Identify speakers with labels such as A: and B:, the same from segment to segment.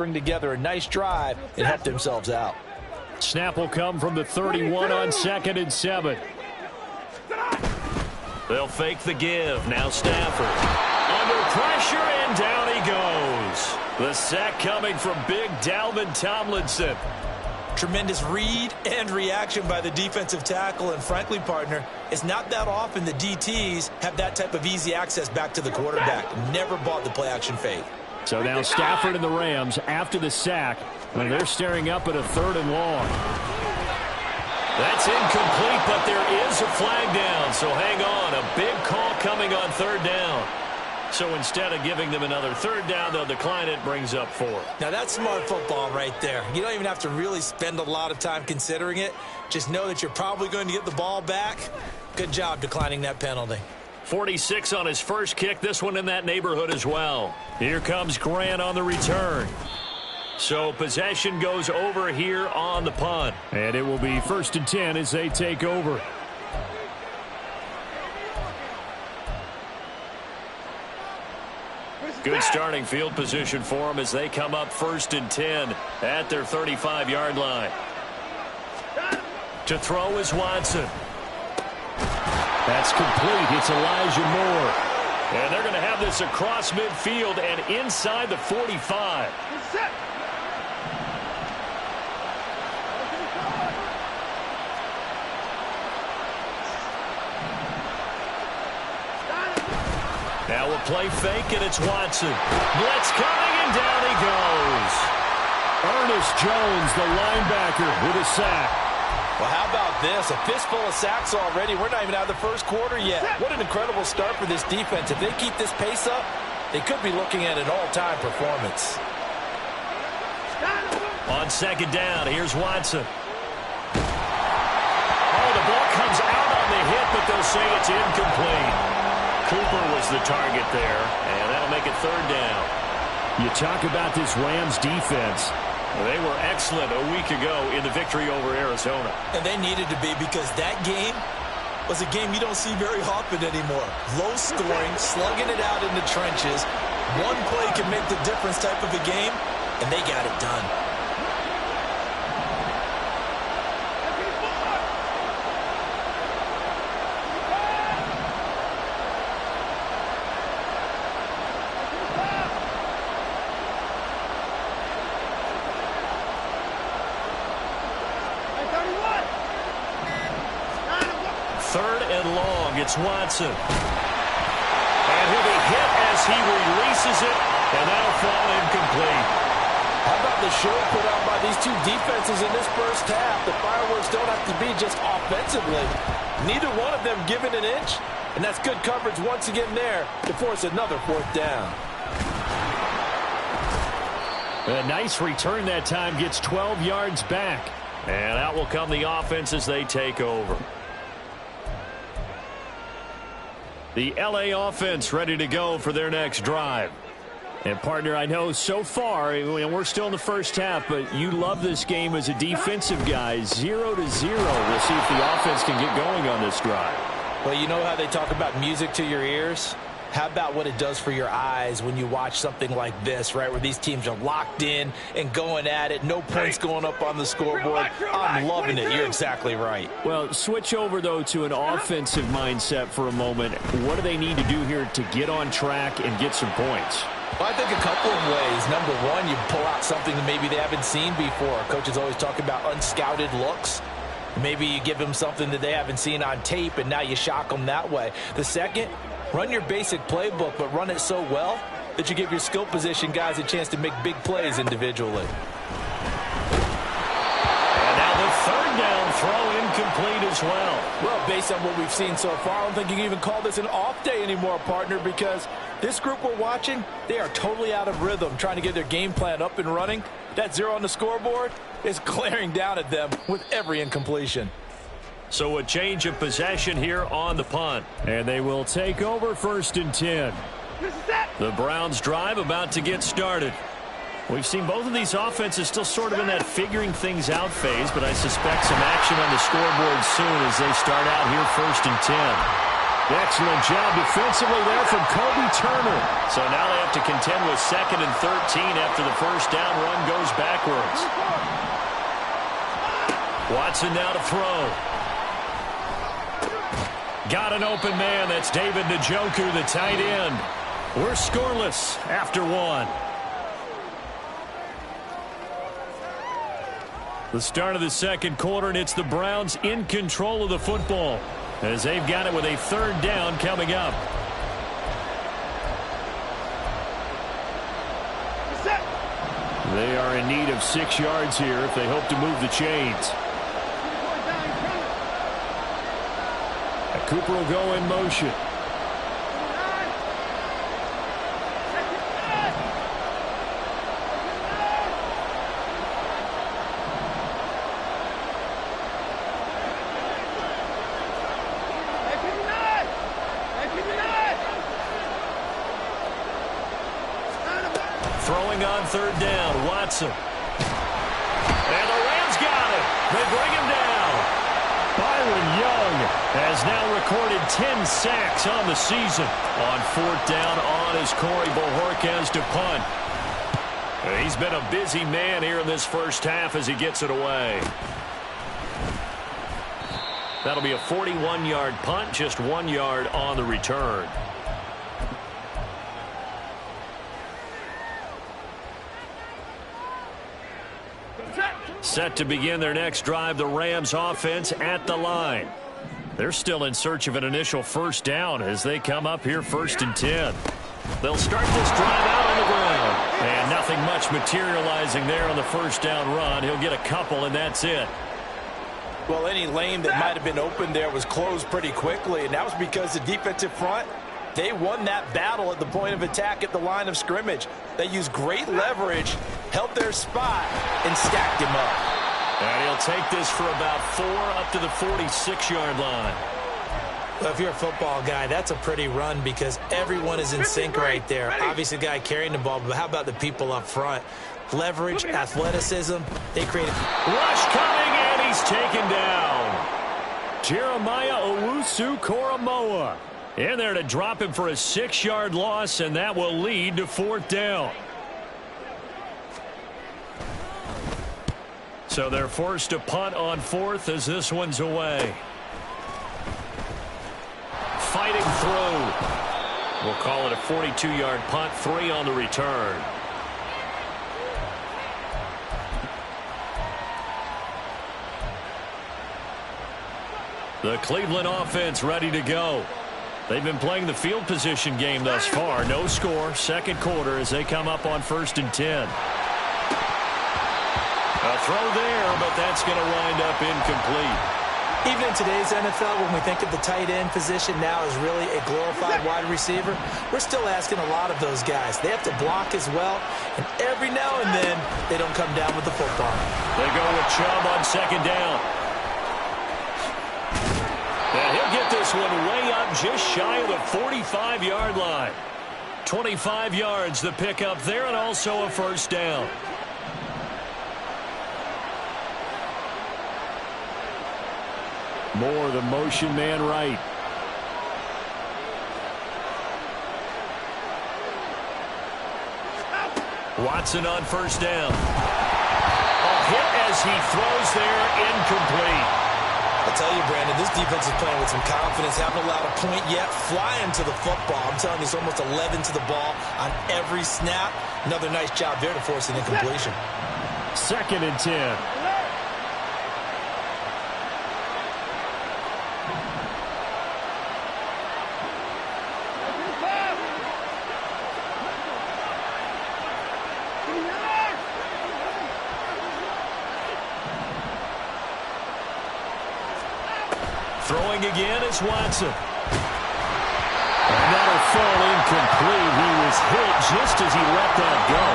A: bring together a nice drive and help themselves out.
B: Snap will come from the 31 on 2nd and 7. They'll fake the give. Now Stafford. Under pressure, and down he goes. The sack coming from big Dalvin Tomlinson.
A: Tremendous read and reaction by the defensive tackle. And frankly, partner, it's not that often the DTs have that type of easy access back to the quarterback. Never bought the play-action fake.
B: So now Stafford and the Rams after the sack, when they're staring up at a 3rd and long. That's incomplete, but there is a flag down. So hang on, a big call coming on 3rd down. So instead of giving them another 3rd down, they'll decline it, brings up 4.
A: Now that's smart football right there. You don't even have to really spend a lot of time considering it. Just know that you're probably going to get the ball back. Good job declining that penalty.
B: 46 on his first kick, this one in that neighborhood as well. Here comes Grant on the return. So possession goes over here on the punt. And it will be 1st and 10 as they take over. Good starting field position for them as they come up 1st and 10 at their 35-yard line. To throw is Watson. That's complete. It's Elijah Moore. And they're going to have this across midfield and inside the 45. Now we'll play fake, and it's Watson. Blitz coming, and down he goes. Ernest Jones, the linebacker, with a sack.
A: Well, how about this? A fistful of sacks already. We're not even out of the first quarter yet. What an incredible start for this defense. If they keep this pace up, they could be looking at an all-time performance.
B: On 2nd down, here's Watson. Oh, the ball comes out on the hit, but they'll say it's incomplete. Cooper was the target there, and that'll make it 3rd down. You talk about this Rams defense. They were excellent a week ago in the victory over Arizona.
A: And they needed to be, because that game was a game you don't see very often anymore. Low scoring, slugging it out in the trenches. One play can make the difference type of a game, and they got it done.
B: It's Watson. And he'll be hit as he releases it, and that'll fall incomplete.
A: How about the show put on by these two defenses in this first half? The fireworks don't have to be just offensively. Neither one of them given an inch, and that's good coverage once again there to force another 4th down.
B: A nice return that time, gets 12 yards back. And out will come the offense as they take over. The LA offense ready to go for their next drive. And, partner, I know so far, we're still in the first half, but you love this game as a defensive guy. 0-0. We'll see if the offense can get going on this drive.
A: Well, you know how they talk about music to your ears? How about what it does for your eyes when you watch something like this, right, where these teams are locked in and going at it, no points going up on the scoreboard? I'm loving it. You're exactly right.
B: Well, switch over, though, to an offensive mindset for a moment. What do they need to do here to get on track and get some points?
A: Well, I think a couple of ways. Number one, you pull out something that maybe they haven't seen before. Coaches always talk about unscouted looks. Maybe you give them something that they haven't seen on tape, and now you shock them that way. The second, run your basic playbook, but run it so well that you give your skill position guys a chance to make big plays individually.
B: And now the 3rd down throw incomplete as well.
A: Well, based on what we've seen so far, I don't think you can even call this an off day anymore, partner, because this group we're watching, they are totally out of rhythm, trying to get their game plan up and running. That 0 on the scoreboard is glaring down at them with every incompletion.
B: So a change of possession here on the punt. And they will take over 1st and 10. The Browns drive about to get started. We've seen both of these offenses still sort of in that figuring things out phase, but I suspect some action on the scoreboard soon as they start out here 1st and 10. Excellent job defensively there from Kobe Turner. So now they have to contend with 2nd and 13 after the first down run goes backwards. Watson now to throw. Got an open man. That's David Njoku, the tight end. We're scoreless after 1. The start of the second quarter, and it's the Browns in control of the football as they've got it with a 3rd down coming up. They are in need of 6 yards here if they hope to move the chains. Cooper will go in motion. Throwing on 3rd down, Watson. And the Rams got it. They bring him down. Byron Young has now recorded 10 sacks on the season. On 4th down on is Corey Bojorquez to punt. He's been a busy man here in this first half as he gets it away. That'll be a 41-yard punt, just 1 yard on the return. Set to begin their next drive, the Rams offense at the line. They're still in search of an initial first down as they come up here 1st and 10. They'll start this drive out on the ground. And nothing much materializing there on the first down run. He'll get a couple, and that's it.
A: Well, any lane that might have been open there was closed pretty quickly, and that was because the defensive front, they won that battle at the point of attack at the line of scrimmage. They used great leverage, held their spot, and stacked him up.
B: And he'll take this for about 4 up to the 46-yard line.
C: Well, if you're a football guy, that's a pretty run because everyone is in sync right there. Obviously, the guy carrying the ball, but how about the people up front? Leverage, athleticism, they created.
B: Rush coming, and he's taken down. Jeremiah Owusu-Koramoah in there to drop him for a 6-yard loss, and that will lead to 4th down. So they're forced to punt on 4th as this one's away. Fighting through. We'll call it a 42-yard punt, 3 on the return. The Cleveland offense ready to go. They've been playing the field position game thus far. No score, second quarter as they come up on 1st and 10. A throw there, but that's going to wind up incomplete.
C: Even in today's NFL, when we think of the tight end position now as really a glorified wide receiver, we're still asking a lot of those guys. They have to block as well, and every now and then they don't come down with the football.
B: They go with Chubb on 2nd down. And he'll get this one way up just shy of the 45-yard line. 25 yards the pickup there, and also a 1st down. Moore, the motion man right. Watson on 1st down. A hit as he throws there, incomplete.
C: I'll tell you, Brandon, this defense is playing with some confidence. Haven't allowed a point yet. Flying to the football. I'm telling you, it's almost 11 to the ball on every snap. Another nice job there to force an incompletion.
B: 2nd and 10. Throwing again is Watson. And that'll fall incomplete. He was hit just as he let that go.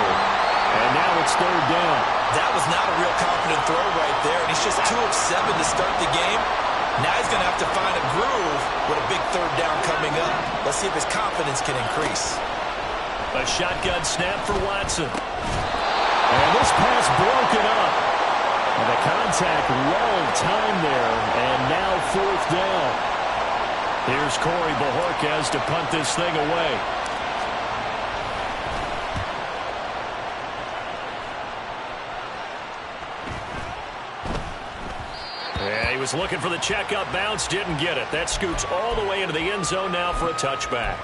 B: And now it's 3rd down.
C: That was not a real confident throw right there. And he's just 2 of 7 to start the game. Now he's going to have to find a groove with a big 3rd down coming up. Let's see if his confidence can increase.
B: A shotgun snap for Watson. And this pass broken up. And the contact well timed there, and now 4th down. Here's Corey Bojorquez to punt this thing away. Yeah, he was looking for the checkup bounce, didn't get it. That scoots all the way into the end zone now for a touchback.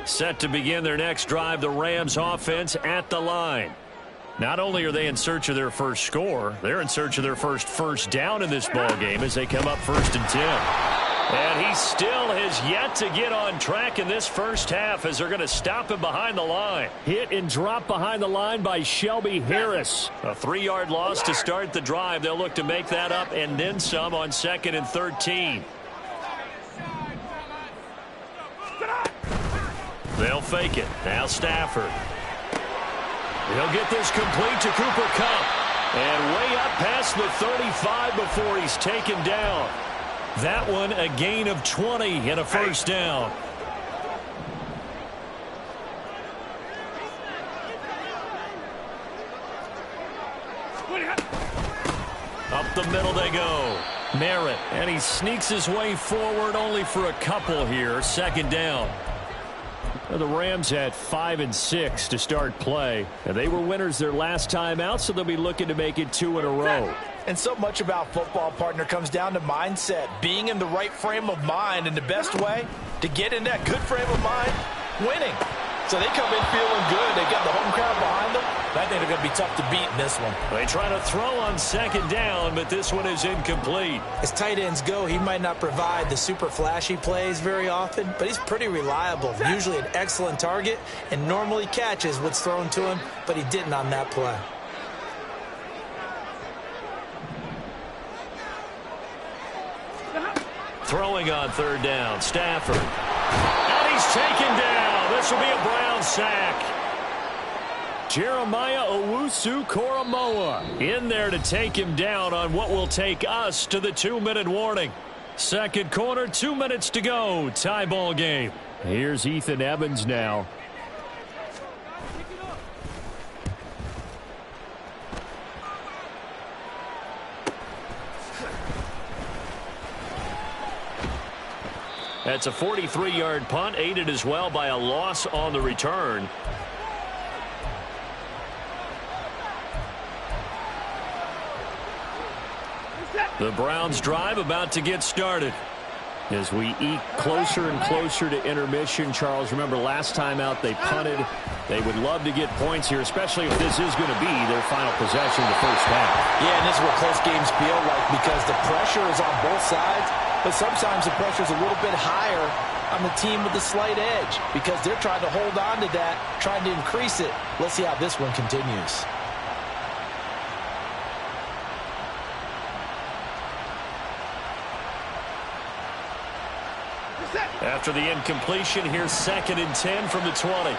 B: Set to begin their next drive, the Rams offense at the line. Not only are they in search of their first score, they're in search of their first down in this ball game as they come up 1st and 10. And he still has yet to get on track in this first half as they're going to stop him behind the line.
D: Hit and drop behind the line by Shelby Harris.
B: A 3-yard loss to start the drive. They'll look to make that up and then some on 2nd and 13. They'll fake it. Now Stafford. He'll get this complete to Cooper Kupp. And way up past the 35 before he's taken down. That one a gain of 20 and a first down. Up the middle they go. Merritt. And he sneaks his way forward only for a couple here. 2nd down.
D: The Rams had 5 and 6 to start play. And they were winners their last time out, so they'll be looking to make it 2 in a row.
A: And so much about football, partner, comes down to mindset. Being in the right frame of mind, and the best way to get in that good frame of mind, winning. So they come in feeling good. They got the home crowd behind them. I think they're going to be tough to beat in this one.
B: They try to throw on 2nd down, but this one is incomplete.
C: As tight ends go, he might not provide the super flashy plays very often, but he's pretty reliable. Usually an excellent target and normally catches what's thrown to him, but he didn't on that play.
B: Throwing on 3rd down, Stafford. And he's taken down. This will be a Brown sack.
D: Jeremiah Owusu-Koramoah
B: in there to take him down on what will take us to the 2-minute warning. 2nd quarter, 2 minutes to go. Tie ball game.
D: Here's Ethan Evans now.
B: That's a 43-yard punt, aided as well by a loss on the return. The Browns drive about to get started.
D: As we eke closer and closer to intermission, Charles, remember last time out they punted. They would love to get points here, especially if this is going to be their final possession of the first half.
A: Yeah, and this is what close games feel like because the pressure is on both sides, but sometimes the pressure is a little bit higher on the team with the slight edge because they're trying to hold on to that, trying to increase it. Let's see how this one continues.
B: After the incompletion, here's 2nd and 10 from the 20.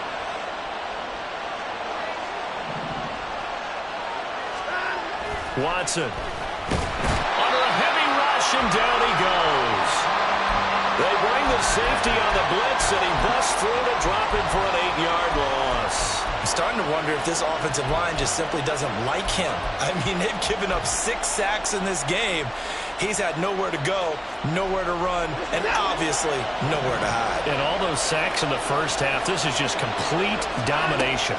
B: Watson. Under a heavy rush, and down he goes. They bring the safety on the blitz, and he busts through to drop him for an 8-yard loss.
C: I'm starting to wonder if this offensive line just simply doesn't like him. I mean, they've given up 6 sacks in this game. He's had nowhere to go, nowhere to run, and obviously nowhere to hide.
B: And all those sacks in the first half, this is just complete domination.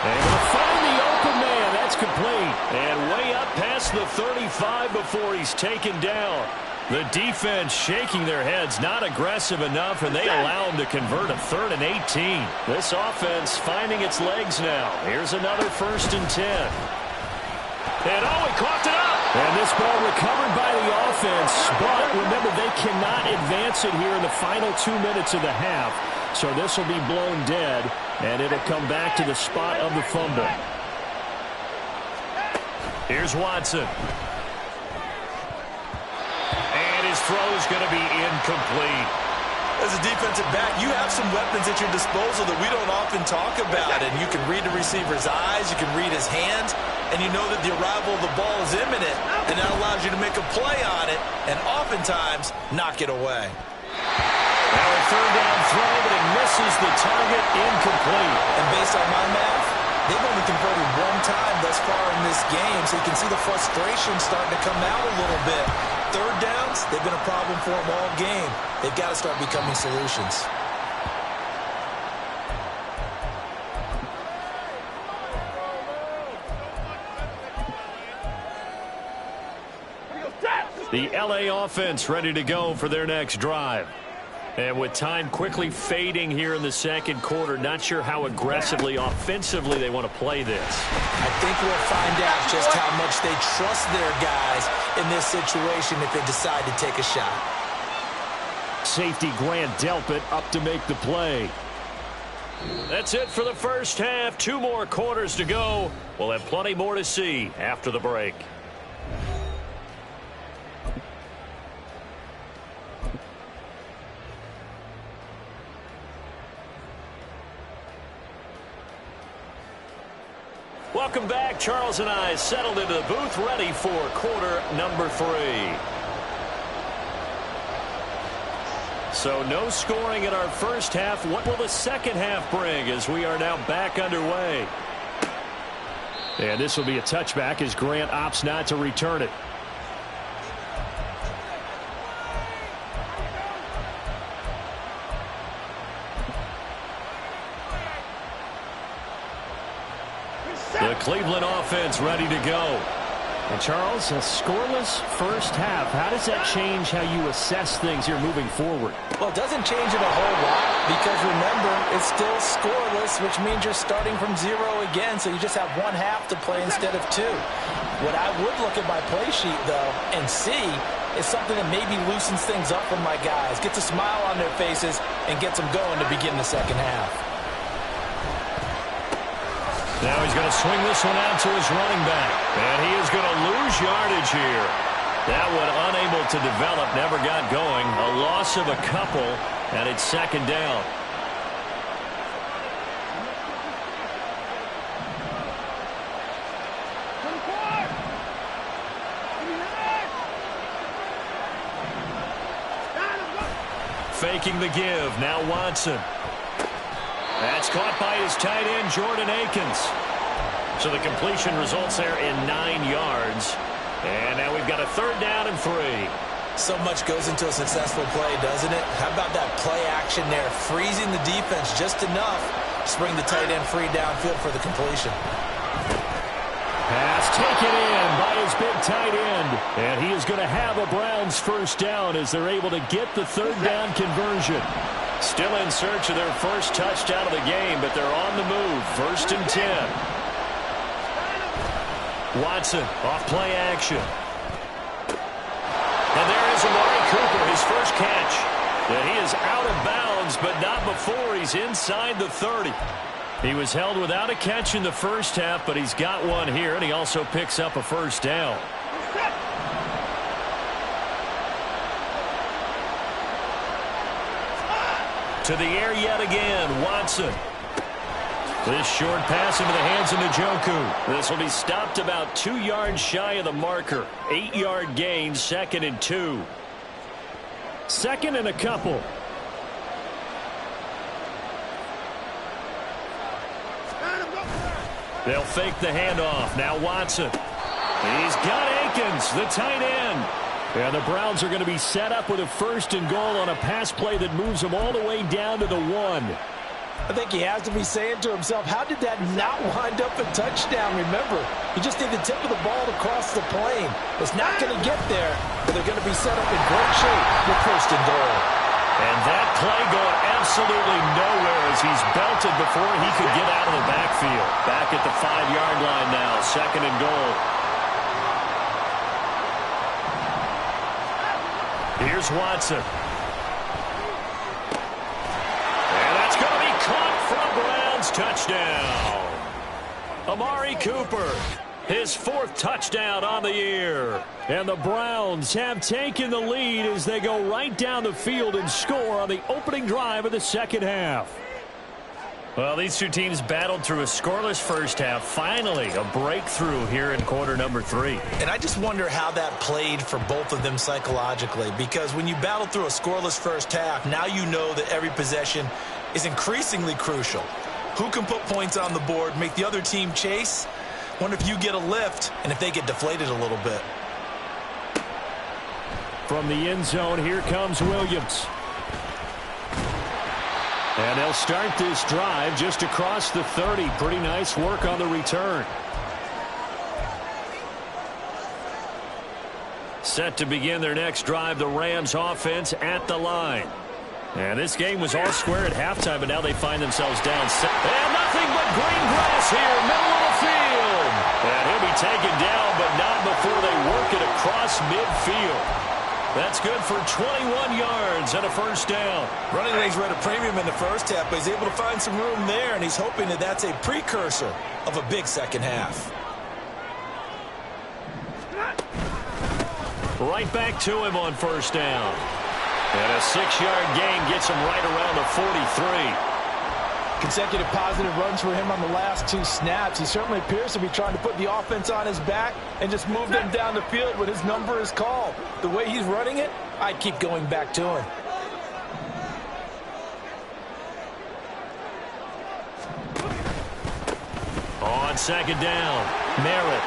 D: Able to find the open man. That's complete.
B: And way up past the 35 before he's taken down. The defense shaking their heads, not aggressive enough, and they allow him to convert a 3rd and 18. This offense finding its legs now. Here's another 1st and 10. And oh, he caught it up.
D: And this ball recovered by the offense, but remember, they cannot advance it here in the final 2 minutes of the half. So this will be blown dead, and it'll come back to the spot of the fumble.
B: Here's Watson. And his throw is going to be incomplete.
C: As a defensive back, you have some weapons at your disposal that we don't often talk about. And you can read the receiver's eyes, you can read his hands, and you know that the arrival of the ball is imminent, and that allows you to make a play on it and oftentimes knock it away.
B: Now a third down throw, but it misses the target, incomplete.
C: And based on my math, they've only converted one time thus far in this game, so you can see the frustration starting to come out a little bit. Third downs, they've been a problem for them all game. They've got to start becoming solutions.
B: The LA offense ready to go for their next drive. And with time quickly fading here in the second quarter, not sure how aggressively, offensively they want to play this.
C: I think we'll find out just how much they trust their guys in this situation if they decide to take a shot.
B: Safety Grant Delpit up to make the play. That's it for the first half. 2 more quarters to go. We'll have plenty more to see after the break. Welcome back. Charles and I settled into the booth, ready for quarter number 3. So no scoring in our first half. What will the second half bring as we are now back underway? And this will be a touchback as Grant opts not to return it. The Cleveland offense ready to go.
D: And Charles, a scoreless first half. How does that change how you assess things here moving forward?
C: Well, it doesn't change it a whole lot because, remember, it's still scoreless, which means you're starting from 0 again, so you just have 1 half to play instead of 2. What I would look at my play sheet, though, and see is something that maybe loosens things up for my guys, gets a smile on their faces, and gets them going to begin the second half.
B: Now he's going to swing this one out to his running back. And he is going to lose yardage here. That one unable to develop, never got going. A loss of a couple, and it's second down. Faking the give, now Watson. That's caught by his tight end, Jordan Akins. So the completion results there in 9 yards. And now we've got a third down and 3.
C: So much goes into a successful play, doesn't it? How about that play action there, freezing the defense just enough to bring the tight end free downfield for the completion.
D: Pass taken in by his big tight end. And he is going to have a Browns first down as they're able to get the third down conversion.
B: Still in search of their first touchdown of the game, but they're on the move. 1st and 10. Watson off play action. And there is Amari Cooper, his first catch. And he is out of bounds, but not before he's inside the 30. He was held without a catch in the first half, but he's got one here, and he also picks up a first down. To the air yet again, Watson. This short pass into the hands of Njoku. This will be stopped about 2 yards shy of the marker. 8-yard gain, 2nd and 2.
D: 2nd and a couple.
B: They'll fake the handoff. Now Watson. He's got Akins, the tight end.
D: And the Browns are going to be set up with a 1st and goal on a pass play that moves them all the way down to the 1.
C: I think he has to be saying to himself, how did that not wind up a touchdown? Remember, you just need the tip of the ball to cross the plane. It's not going to get there, but they're going to be set up in great shape with 1st and goal.
B: And that play going absolutely nowhere as he's belted before he could get out of the backfield. Back at the 5-yard line now, 2nd and goal. Here's Watson. And that's going to be caught for a Browns touchdown. Amari Cooper. His 4th touchdown on the year.
D: And the Browns have taken the lead as they go right down the field and score on the opening drive of the second half.
B: Well, these two teams battled through a scoreless first half. Finally, a breakthrough here in quarter number 3.
C: And I just wonder how that played for both of them psychologically, because when you battle through a scoreless first half, now you know that every possession is increasingly crucial. Who can put points on the board, make the other team chase? Wonder if you get a lift and if they get deflated a little bit.
D: From the end zone, here comes Williams. And they'll start this drive just across the 30. Pretty nice work on the return.
B: Set to begin their next drive, the Rams offense at the line. And this game was all square at halftime, but now they find themselves down. And nothing but green grass here, middle of the field. And he'll be taken down, but not before they work it across midfield. That's good for 21 yards and a first down.
C: Running lanes were at a premium in the first half, but he's able to find some room there, and he's hoping that that's a precursor of a big second half.
B: Right back to him on first down. And a 6-yard gain gets him right around the 43.
A: Consecutive positive runs for him on the last 2 snaps. He certainly appears to be trying to put the offense on his back and just move them down the field when his number is called. The way he's running it, I'd keep going back to him.
B: On second down, Merritt.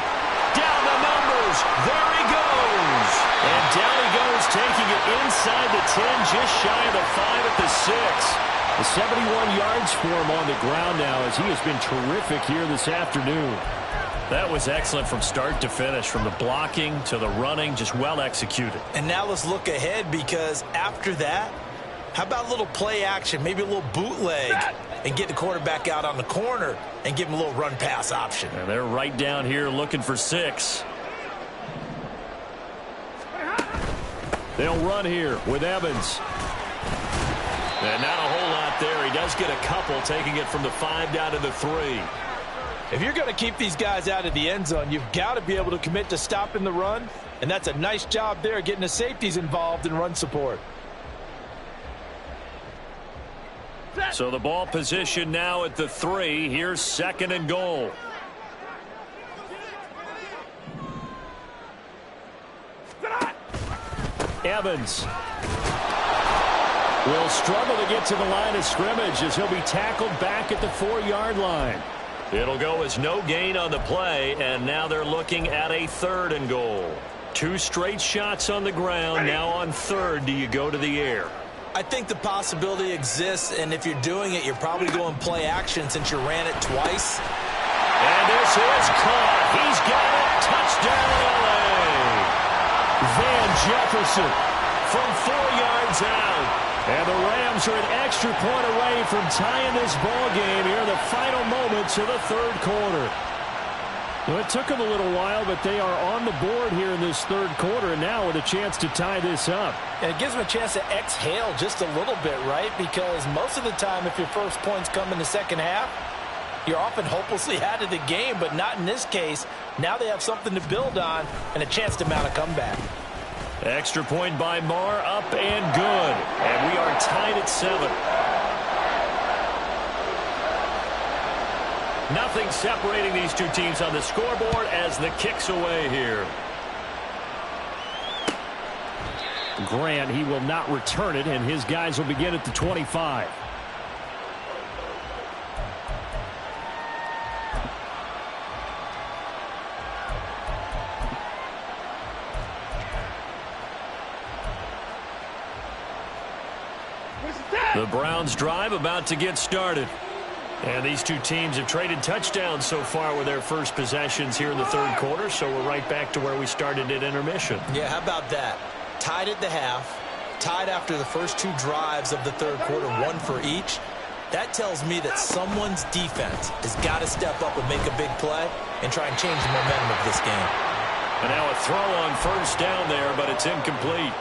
B: Down the numbers. There he goes. And down he goes, taking it inside the 10, just shy of the 5 at the 6.
D: 71 yards for him on the ground now as he has been terrific here this afternoon.
B: That was excellent from start to finish, from the blocking to the running, just well executed.
C: And now let's look ahead, because after that, how about a little play action, maybe a little bootleg, and get the quarterback out on the corner and give him a little run-pass option.
B: And they're right down here looking for 6.
D: They'll run here with Evans.
B: And not a whole lot there. He does get a couple, taking it from the 5 down to the 3.
A: If you're going to keep these guys out of the end zone, you've got to be able to commit to stopping the run, and that's a nice job there getting the safeties involved in run support.
B: So the ball position now at the 3. Here's 2nd and goal.
D: Evans will struggle to get to the line of scrimmage as he'll be tackled back at the 4-yard line.
B: It'll go as no gain on the play, and now they're looking at a 3rd and goal. 2 straight shots on the ground. Now on 3rd, do you go to the air?
C: I think the possibility exists, and if you're doing it, you're probably going play action since you ran it twice.
B: And this is caught. He's got it. Touchdown, LA.
D: Van Jefferson
B: from 4 yards out.
D: And the Rams are an extra point away from tying this ball game here in the final moments of the 3rd quarter. Well, it took them a little while, but they are on the board here in this 3rd quarter, and now with a chance to tie this up.
A: And it gives them a chance to exhale just a little bit, right? Because most of the time, if your first points come in the second half, you're often hopelessly out of the game, but not in this case. Now they have something to build on and a chance to mount a comeback.
B: Extra point by Marr, up and good. And we are tied at 7. Nothing separating these two teams on the scoreboard as the kick's away here.
D: Grant, he will not return it, and his guys will begin at the 25.
B: The Browns drive about to get started. And these two teams have traded touchdowns so far with their first possessions here in the 3rd quarter, so we're right back to where we started at intermission.
C: Yeah, how about that? Tied at the half, tied after the first 2 drives of the 3rd quarter, 1 for each. That tells me that someone's defense has got to step up and make a big play and try and change the momentum of this game.
B: And now a throw on first down there, but it's incomplete.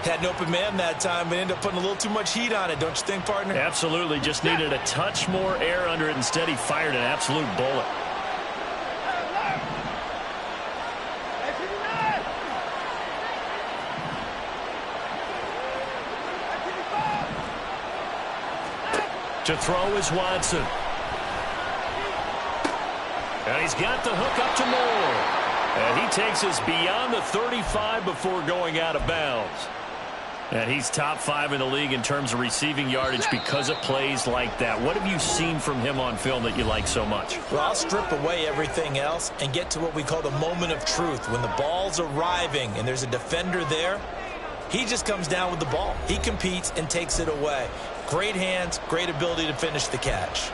C: Had an open man that time, but ended up putting a little too much heat on it, don't you think, partner?
B: Absolutely. Just needed a touch more air under it. Instead, he fired an absolute bullet. To throw is Watson. And he's got the hook up to Moore. And he takes us beyond the 35 before going out of bounds. And he's top 5 in the league in terms of receiving yardage because of plays like that. What have you seen from him on film that you like so much?
C: Well, I'll strip away everything else and get to what we call the moment of truth. When the ball's arriving and there's a defender there, he just comes down with the ball. He competes and takes it away. Great hands, great ability to finish the catch.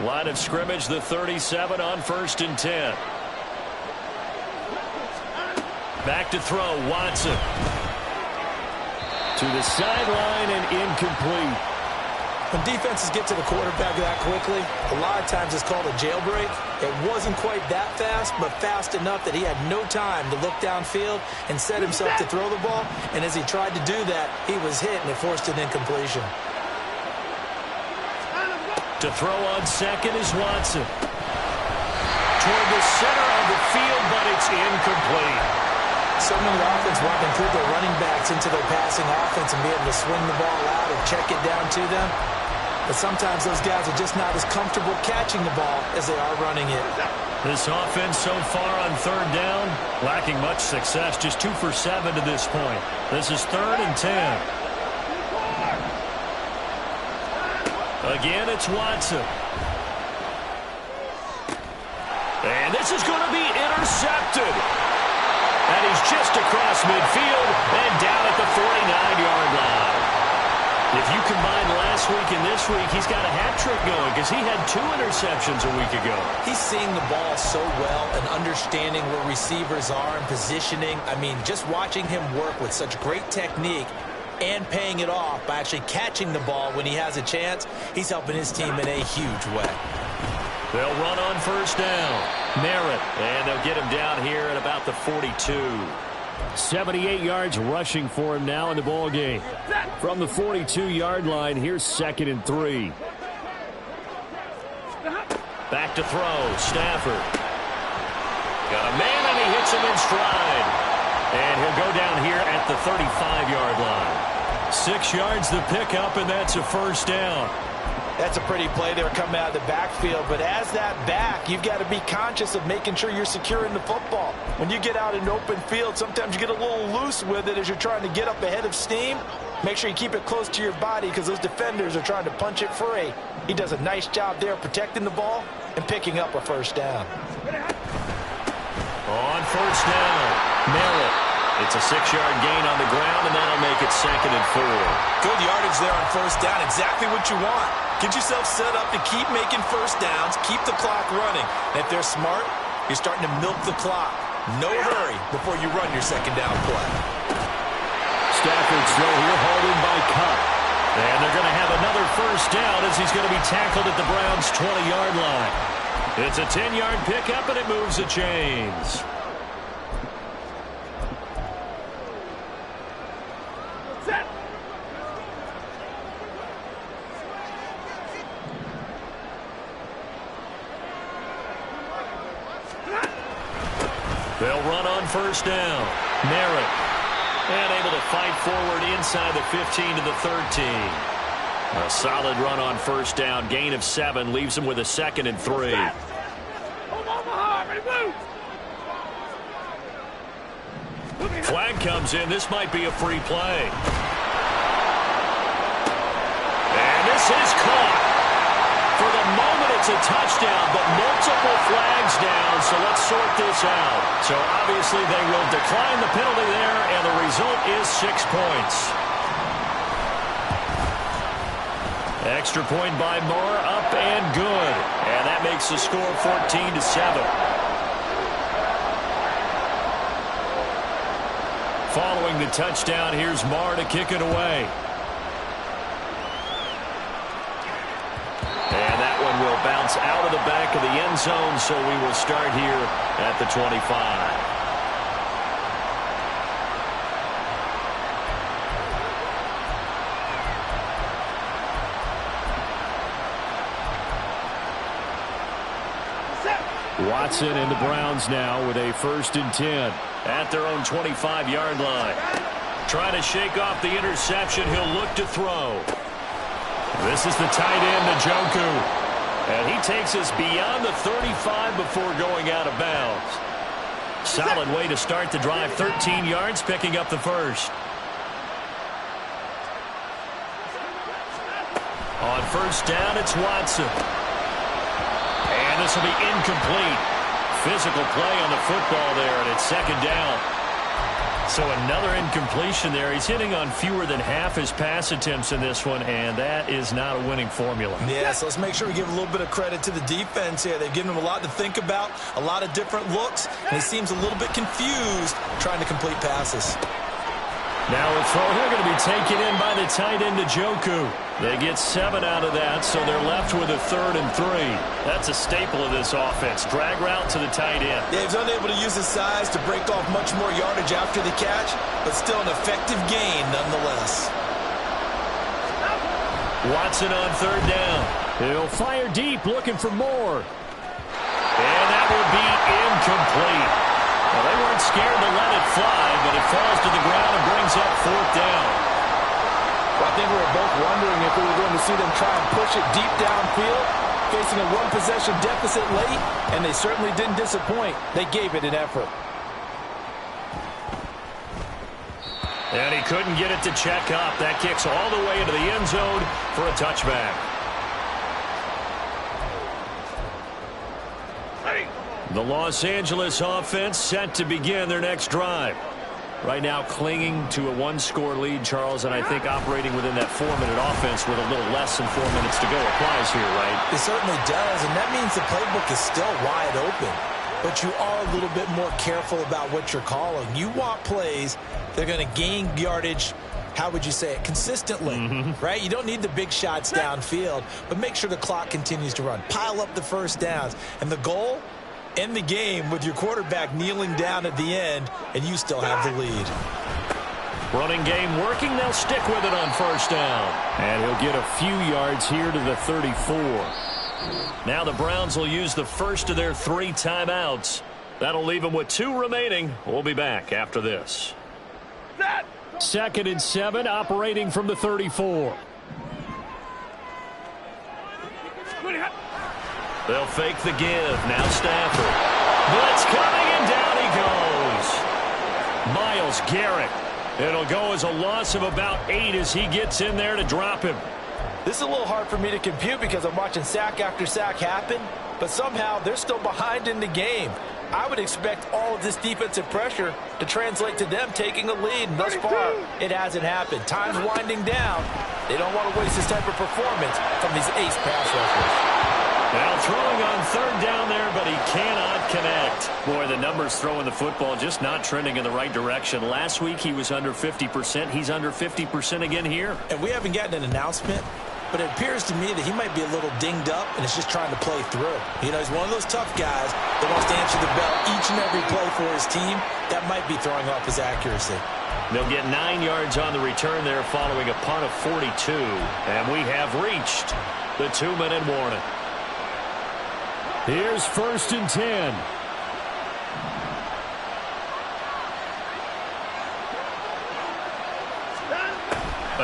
B: Line of scrimmage, the 37 on 1st and 10. Back to throw, Watson.
D: To the sideline and incomplete.
C: When defenses get to the quarterback that quickly, a lot of times it's called a jailbreak. It wasn't quite that fast, but fast enough that he had no time to look downfield and set himself to throw the ball. And as he tried to do that, he was hit, and it forced an incompletion.
B: To throw on second is Watson. Toward the center of the field, but it's incomplete.
C: So many offenses want to include their running backs into their passing offense and be able to swing the ball out or check it down to them. But sometimes those guys are just not as comfortable catching the ball as they are running it.
B: This offense so far on 3rd down, lacking much success, just 2 for 7 to this point. This is 3rd and 10. Again, it's Watson. And this is going to be intercepted. And he's just across midfield and down at the 49-yard line. If you combine last week and this week, he's got a hat trick going because he had 2 interceptions a week ago.
C: He's seeing the ball so well and understanding where receivers are and positioning. I mean, just watching him work with such great technique and paying it off by actually catching the ball when he has a chance, he's helping his team in a huge way.
B: They'll run on 1st down. Merritt, and they'll get him down here at about the 42.
D: 78 yards rushing for him now in the ball game. From the 42-yard line, here's 2nd and 3.
B: Back to throw, Stafford. Got a man, and he hits him in stride. And he'll go down here at the 35-yard line. 6 yards the pickup, and that's a 1st down.
C: That's a pretty play there coming out of the backfield. But as that back, you've got to be conscious of making sure you're securing the football. When you get out in open field, sometimes you get a little loose with it as you're trying to get up ahead of steam. Make sure you keep it close to your body because those defenders are trying to punch it free. He does a nice job there protecting the ball and picking up a 1st down.
B: On 1st down, Merritt. It's a 6-yard gain on the ground, and that'll make it 2nd and 4.
C: Good yardage there on 1st down. Exactly what you want. Get yourself set up to keep making 1st downs, keep the clock running. And if they're smart, you're starting to milk the clock. No hurry before you run your 2nd down play.
D: Stafford's throw here hauled in by Kupp.
B: And they're going to have another 1st down as he's going to be tackled at the Browns' 20-yard line. It's a 10-yard pickup, and it moves the chains. They'll run on 1st down. Merritt. And able to fight forward inside the 15 to the 13. A solid run on 1st down. Gain of 7 leaves him with a 2nd and 3. Flag comes in. This might be a free play. And this is caught. For the moment, it's a touchdown, but multiple flags down, so let's sort this out. So obviously they will decline the penalty there, and the result is 6 points. Extra point by Moore, up and good. And that makes the score 14-7. Following the touchdown, here's Moore to kick it away. And that one will bounce out of the back of the end zone, so we will start here at the 25.
D: Watson and the Browns now with a 1st and 10 at their own 25-yard line. Trying to shake off the interception. He'll look to throw. This is the tight end, Njoku. And he takes us beyond the 35 before going out of bounds. Solid way to start the drive. 13 yards, picking up the first. On 1st down, it's Watson. And this will be incomplete. Physical play on the football there, and it's 2nd down. So another incompletion there. He's hitting on fewer than half his pass attempts in this one, and that is not a winning formula.
C: Yeah, so let's make sure we give a little bit of credit to the defense here. They've given him a lot to think about, a lot of different looks, and he seems a little bit confused trying to complete passes.
D: Now a throw here going to be taken in by the tight end, Njoku. They get 7 out of that, so they're left with a 3rd and 3. That's a staple of this offense. Drag route to the tight end.
C: Yeah, he's unable to use his size to break off much more yardage after the catch, but still an effective gain nonetheless.
D: Watson on 3rd down. He'll fire deep, looking for more. And that will be incomplete. Well, they weren't scared to let it fly, but it falls to the ground and brings up 4th down.
A: Well, I think we were both wondering if we were going to see them try and push it deep downfield, facing a 1-possession deficit late, and they certainly didn't disappoint. They gave it an effort.
D: And he couldn't get it to check up. That kicks all the way into the end zone for a touchback. The Los Angeles offense set to begin their next drive. Right now clinging to a 1-score lead, Charles, and I think operating within that 4-minute offense with a little less than 4 minutes to go applies here, right?
C: It certainly does, and that means the playbook is still wide open. But you are a little bit more careful about what you're calling. You want plays that are going to gain yardage, how would you say it, consistently, right? You don't need the big shots downfield, but make sure the clock continues to run. Pile up the first downs. And the goal? End the game with your quarterback kneeling down at the end, and you still have the lead.
D: Running game working. They'll stick with it on 1st down. And he'll get a few yards here to the 34. Now the Browns will use the first of their 3 timeouts. That'll leave them with 2 remaining. We'll be back after this. 2nd and 7, operating from the 34. They'll fake the give. Now Stafford. Blitz coming, and down he goes. Myles Garrett. It'll go as a loss of about 8 as he gets in there to drop him.
A: This is a little hard for me to compute because I'm watching sack after sack happen, but somehow they're still behind in the game. I would expect all of this defensive pressure to translate to them taking a lead, and thus far, it hasn't happened. Time's winding down. They don't want to waste this type of performance from these ace pass rushers.
D: Now throwing on 3rd down there, but he cannot connect. Boy, the numbers throwing the football just not trending in the right direction. Last week he was under 50%. He's under 50% again here.
C: And we haven't gotten an announcement, but it appears to me that he might be a little dinged up and is just trying to play through. You know, he's one of those tough guys that wants to answer the bell each and every play for his team. That might be throwing off his accuracy.
D: They'll get 9 yards on the return there following a punt of 42. And we have reached the 2-minute warning. Here's 1st and 10.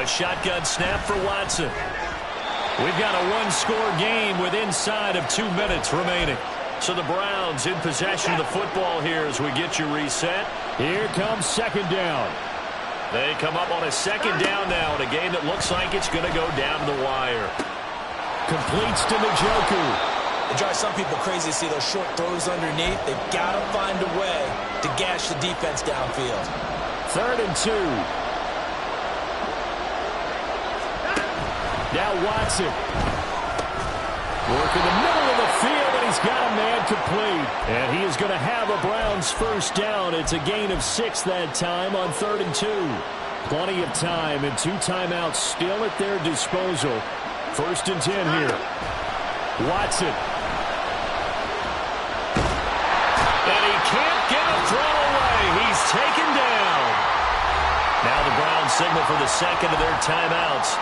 D: A shotgun snap for Watson. We've got a 1-score game with inside of 2 minutes remaining. So the Browns in possession of the football here as we get you reset. Here comes 2nd down. They come up on a 2nd down now in a game that looks like it's going to go down to the wire. Completes to Njoku.
C: It drives some people crazy to see those short throws underneath. They've got to find a way to gash the defense downfield.
D: 3rd and 2. Now Watson. Working the middle of the field, and he's got a man complete. And he is going to have a Browns 1st down. It's a gain of 6 that time on 3rd and 2. Plenty of time and 2 timeouts still at their disposal. 1st and 10 here. Watson. And he can't get a throw away. He's taken down. Now the Browns
B: signal for the second of their timeouts,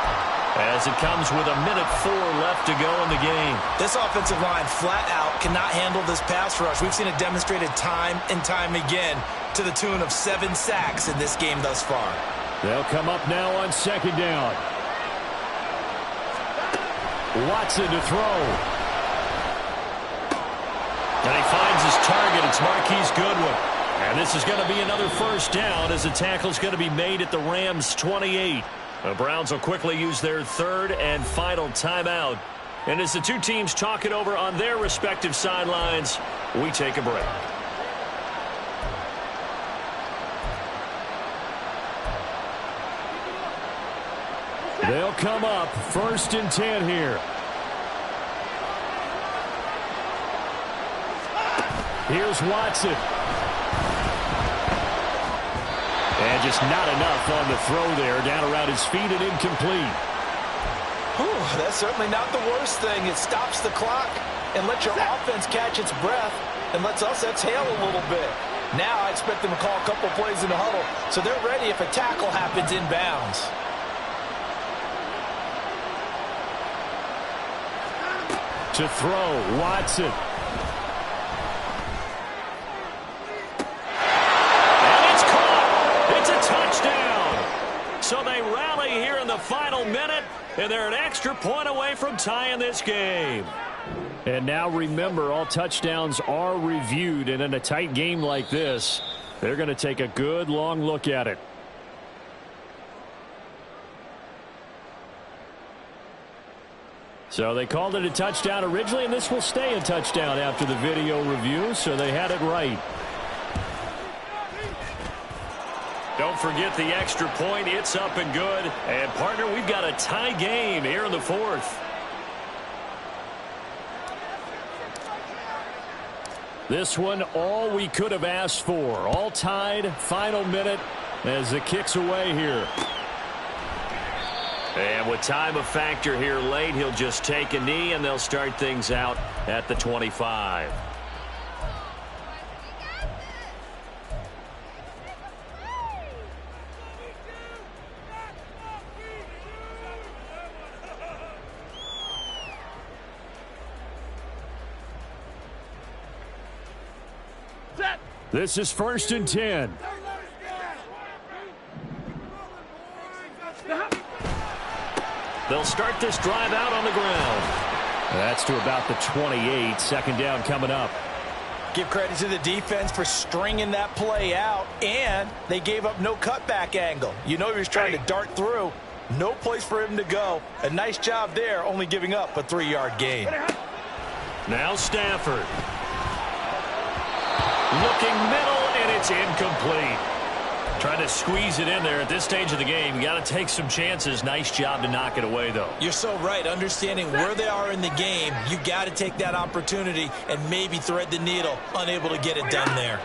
B: as it comes with 1:04 left to go in the game.
C: This offensive line flat out cannot handle this pass rush. We've seen it demonstrated time and time again to the tune of 7 sacks in this game thus far.
D: They'll come up now on second down. Watson to throw.
B: And he finds his target. It's Marquise Goodwin. And this is going to be another first down as the tackle's going to be made at the Rams' 28. The Browns will quickly use their third and final timeout. And as the two teams talk it over on their respective sidelines, we take a break.
D: They'll come up 1st and 10 here. Here's Watson. And just not enough on the throw there. Down around his feet and incomplete.
C: Whew, that's certainly not the worst thing. It stops the clock and lets your offense catch its breath and lets us exhale a little bit. Now I expect them to call a couple plays in the huddle so they're ready if a tackle happens inbounds.
D: To throw, Watson.
B: So they rally here in the final minute, and they're an extra point away from tying this game.
D: And now remember, all touchdowns are reviewed, and in a tight game like this, they're going to take a good long look at it. So they called it a touchdown originally, and this will stay a touchdown after the video review, so they had it right.
B: Don't forget the extra point. It's up and good. And, partner, we've got a tie game here in the fourth.
D: This one, all we could have asked for. All tied, final minute as it kicks away here.
B: And with time a factor here late, he'll just take a knee, and they'll start things out at the 25.
D: This is 1st and 10.
B: They'll start this drive out on the ground.
D: That's to about the 28. Second down coming up.
C: Give credit to the defense for stringing that play out, and they gave up no cutback angle. You know he was trying to dart through. No place for him to go. A nice job there, only giving up a 3-yard gain.
B: Now Stafford. Looking middle, and it's incomplete. Trying to squeeze it in there at this stage of the game. You got to take some chances. Nice job to knock it away, though.
C: You're so right. Understanding where they are in the game, you got to take that opportunity and maybe thread the needle. Unable to get it done there.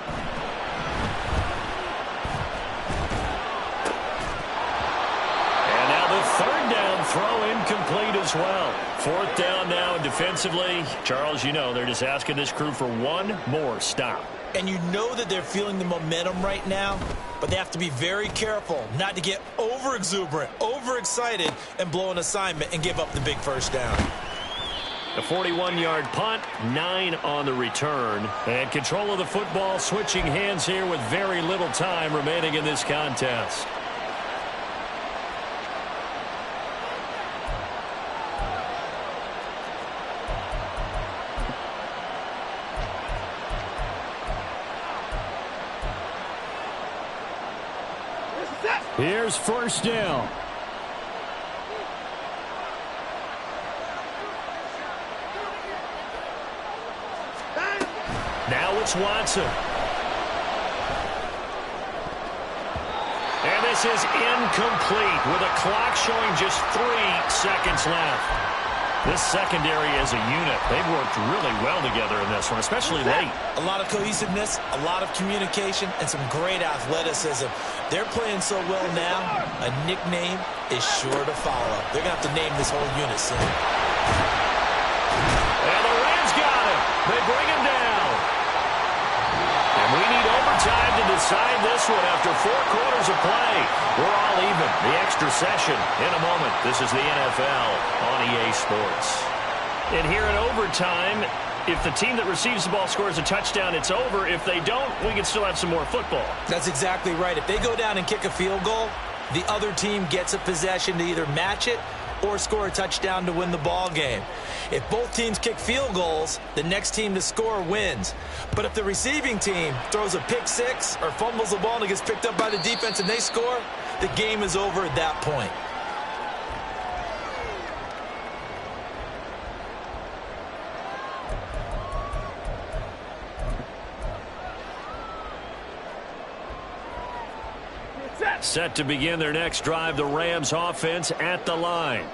B: And now the third down throw incomplete as well. Fourth down now defensively. Charles, you know, they're just asking this crew for one more stop.
C: And you know that they're feeling the momentum right now, but they have to be very careful not to get over-exuberant, over-excited, and blow an assignment and give up the big first down.
B: A 41-yard punt, 9 on the return. And control of the football, switching hands here with very little time remaining in this contest.
D: Here's first down.
B: Now it's Watson. And this is incomplete with a clock showing just 3 seconds left. This secondary as a unit, they've worked really well together in this one, especially late.
C: A lot of cohesiveness, a lot of communication, and some great athleticism. They're playing so well now, a nickname is sure to follow. They're going to have to name this whole unit soon.
B: And the Rams got him. They bring him down. And we need overtime overtime to decide this one after 4 quarters of play. We're all even. The extra session in a moment. This is the NFL on EA Sports. And here in overtime, if the team that receives the ball scores a touchdown, it's over. If they don't, we can still have some more football.
C: That's exactly right. If they go down and kick a field goal, the other team gets a possession to either match it or score a touchdown to win the ball game. If both teams kick field goals, the next team to score wins. But if the receiving team throws a pick six or fumbles the ball and it gets picked up by the defense and they score, the game is over at that point.
B: Set to begin their next drive, the Rams offense at the line.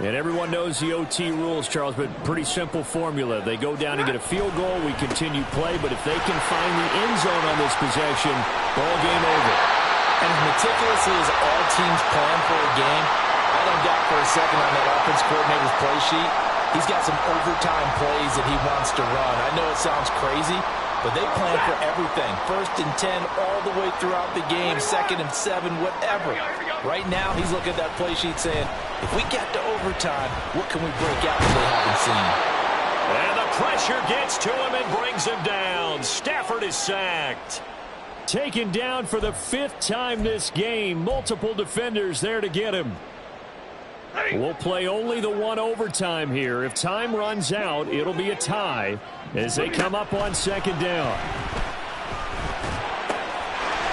D: And everyone knows the OT rules, Charles, but pretty simple formula. They go down and get a field goal, we continue play, but if they can find the end zone on this possession, ball game over.
A: And as meticulously as all teams plan for a game, I don't doubt for a second on that offense coordinator's play sheet, he's got some overtime plays that he wants to run. I know it sounds crazy, but they plan for everything. 1st and 10 all the way throughout the game, 2nd and 7, whatever. Right now, he's looking at that play sheet saying, if we get to overtime, what can we break out that they haven't seen?
B: And the pressure gets to him and brings him down. Stafford is sacked.
D: Taken down for the 5th time this game. Multiple defenders there to get him. We'll play only the one overtime here. If time runs out, it'll be a tie as they come up on 2nd down.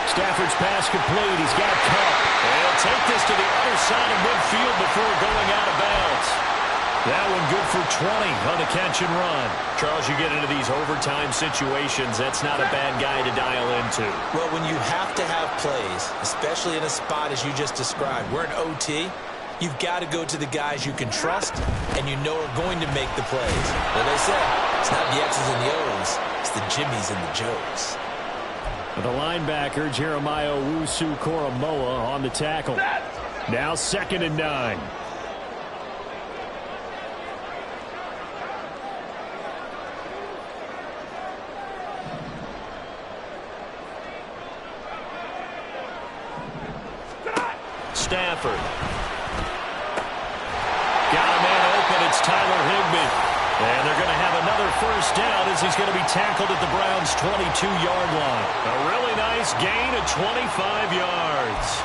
D: Stafford's pass complete. He's got Kupp.
B: They'll take this to the other side of midfield before going out of bounds. That one good for 20 on the catch and run. Charles, you get into these overtime situations, that's not a bad guy to dial into.
C: Well, when you have to have plays, especially in a spot as you just described, we're in OT, you've got to go to the guys you can trust and you know are going to make the plays. Well, they say, it's not the X's and the O's, it's the Jimmies and the Joes.
D: The linebacker, Jeremiah Owusu-Koramoah, on the tackle. Now 2nd and 9.
B: Stafford. Got a man open. It's Tyler Higbee. And they're going to have another 1st down as he's going to be tackled at the Browns' 22-yard line. A really nice gain of 25 yards.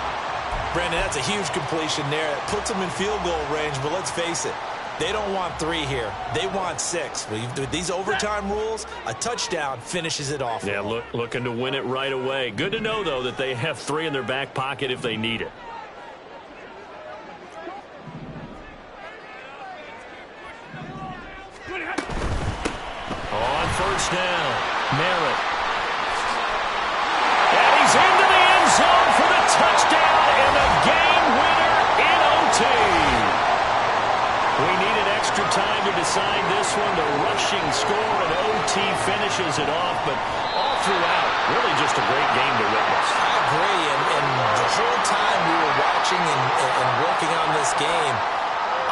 C: Brandon, that's a huge completion there. It puts them in field goal range, but let's face it, they don't want 3 here. They want 6. With these overtime rules, a touchdown finishes it off.
B: Yeah, looking to win it right away. Good to know, though, that they have 3 in their back pocket if they need it. On 1st down, Merritt. And he's into the end zone for the touchdown and the game winner in OT. We needed extra time to decide this one. The rushing score and OT finishes it off, but all throughout, really just a great game to witness.
C: I agree, and the whole time we were watching and working on this game,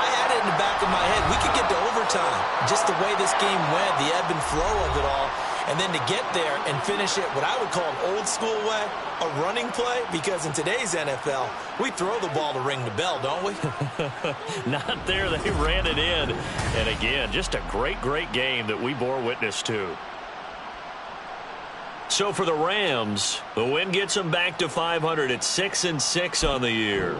C: I had it in the back of my head. We could get to overtime. Just the way this game went, the ebb and flow of it all. And then to get there and finish it what I would call an old school way, a running play, because in today's NFL, we throw the ball to ring the bell, don't we?
B: Not there. They ran it in. And again, just a great, great game that we bore witness to. So for the Rams, the win gets them back to 500 at 6-6 on the year.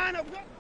E: Line up, go.